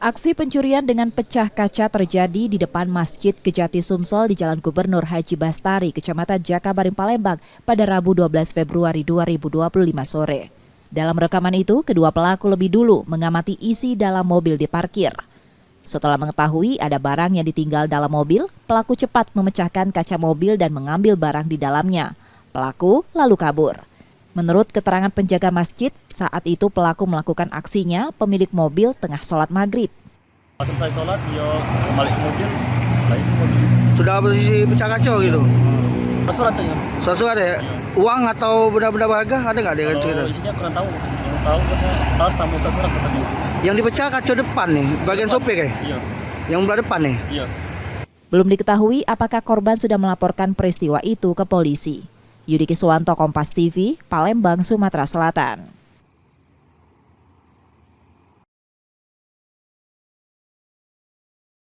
Aksi pencurian dengan pecah kaca terjadi di depan Masjid Kejati Sumsel di Jalan Gubernur Haji Bastari, Kecamatan Jakabaring, Palembang pada Rabu 12 Februari 2025 sore. Dalam rekaman itu, kedua pelaku lebih dulu mengamati isi dalam mobil di parkir. Setelah mengetahui ada barang yang ditinggal dalam mobil, pelaku cepat memecahkan kaca mobil dan mengambil barang di dalamnya. Pelaku lalu kabur. Menurut keterangan penjaga masjid, saat itu pelaku melakukan aksinya, pemilik mobil tengah sholat maghrib. Pas selesai sholat, dia balik ke mobil, lagi mobil. Sudah posisi pecah kaca gitu? Surat ya? Surat ya? Uang atau benda-benda berharga ada nggak dia cerita? Kalau isinya kurang tahu. Yang tahu katanya tas sama surat katanya. Yang dipecah kaca depan nih, bagian sopir ya? Iya. Yang belah depan nih? Iya. Belum diketahui apakah korban sudah melaporkan peristiwa itu ke polisi. Yudi Kiswanto, Kompas TV, Palembang, Sumatera Selatan.